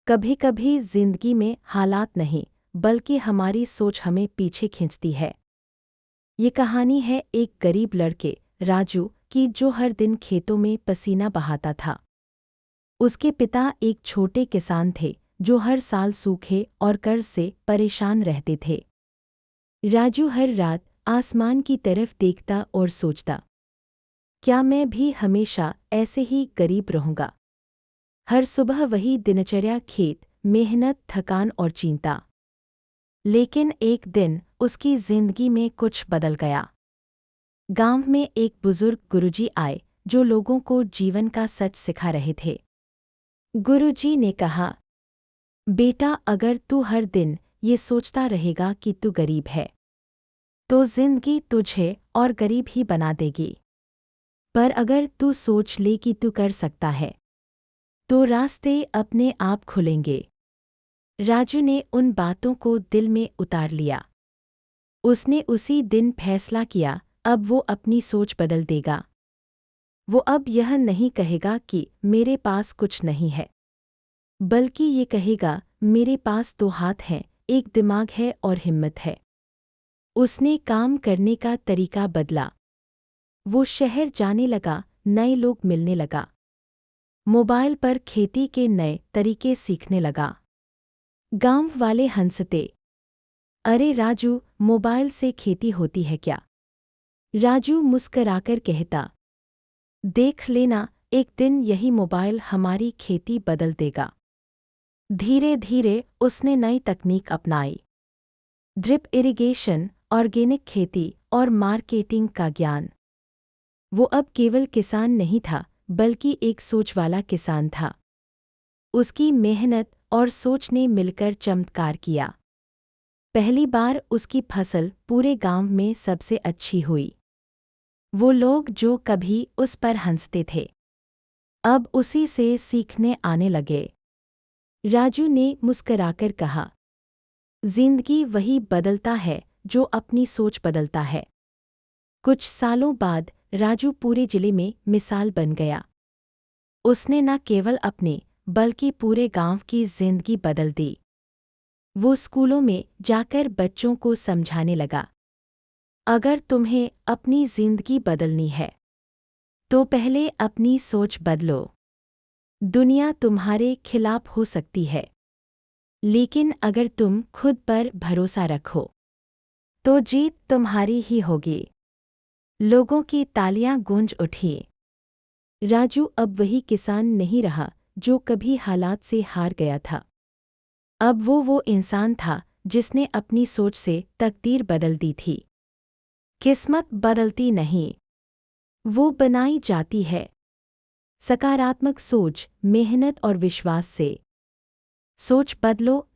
कभी कभी जिंदगी में हालात नहीं बल्कि हमारी सोच हमें पीछे खींचती है। ये कहानी है एक गरीब लड़के राजू की जो हर दिन खेतों में पसीना बहाता था। उसके पिता एक छोटे किसान थे जो हर साल सूखे और कर्ज से परेशान रहते थे। राजू हर रात आसमान की तरफ देखता और सोचता, क्या मैं भी हमेशा ऐसे ही गरीब रहूंगा। हर सुबह वही दिनचर्या, खेत, मेहनत, थकान और चिंता। लेकिन एक दिन उसकी जिंदगी में कुछ बदल गया। गांव में एक बुजुर्ग गुरुजी आए जो लोगों को जीवन का सच सिखा रहे थे। गुरुजी ने कहा, बेटा, अगर तू हर दिन ये सोचता रहेगा कि तू गरीब है तो जिंदगी तुझे और गरीब ही बना देगी। पर अगर तू सोच ले कि तू कर सकता है तो रास्ते अपने आप खुलेंगे। राजू ने उन बातों को दिल में उतार लिया। उसने उसी दिन फैसला किया, अब वो अपनी सोच बदल देगा। वो अब यह नहीं कहेगा कि मेरे पास कुछ नहीं है, बल्कि ये कहेगा, मेरे पास दो हाथ हैं, एक दिमाग है और हिम्मत है। उसने काम करने का तरीका बदला। वो शहर जाने लगा, नए लोग मिलने लगा, मोबाइल पर खेती के नए तरीके सीखने लगा। गांव वाले हंसते, अरे राजू, मोबाइल से खेती होती है क्या? राजू मुस्कराकर कहता, देख लेना, एक दिन यही मोबाइल हमारी खेती बदल देगा। धीरे धीरे उसने नई तकनीक अपनाई, ड्रिप इरिगेशन, ऑर्गेनिक खेती और मार्केटिंग का ज्ञान। वो अब केवल किसान नहीं था बल्कि एक सोच वाला किसान था। उसकी मेहनत और सोच ने मिलकर चमत्कार किया। पहली बार उसकी फसल पूरे गांव में सबसे अच्छी हुई। वो लोग जो कभी उस पर हंसते थे अब उसी से सीखने आने लगे। राजू ने मुस्कराकर कहा, जिंदगी वही बदलता है जो अपनी सोच बदलता है। कुछ सालों बाद राजू पूरे जिले में मिसाल बन गया। उसने न केवल अपने बल्कि पूरे गांव की जिंदगी बदल दी। वो स्कूलों में जाकर बच्चों को समझाने लगा, अगर तुम्हें अपनी जिंदगी बदलनी है तो पहले अपनी सोच बदलो। दुनिया तुम्हारे खिलाफ हो सकती है, लेकिन अगर तुम खुद पर भरोसा रखो तो जीत तुम्हारी ही होगी। लोगों की तालियां गूंज उठी। राजू अब वही किसान नहीं रहा जो कभी हालात से हार गया था। अब वो इंसान था जिसने अपनी सोच से तकदीर बदल दी थी। किस्मत बदलती नहीं, वो बनाई जाती है सकारात्मक सोच, मेहनत और विश्वास से। सोच बदलो।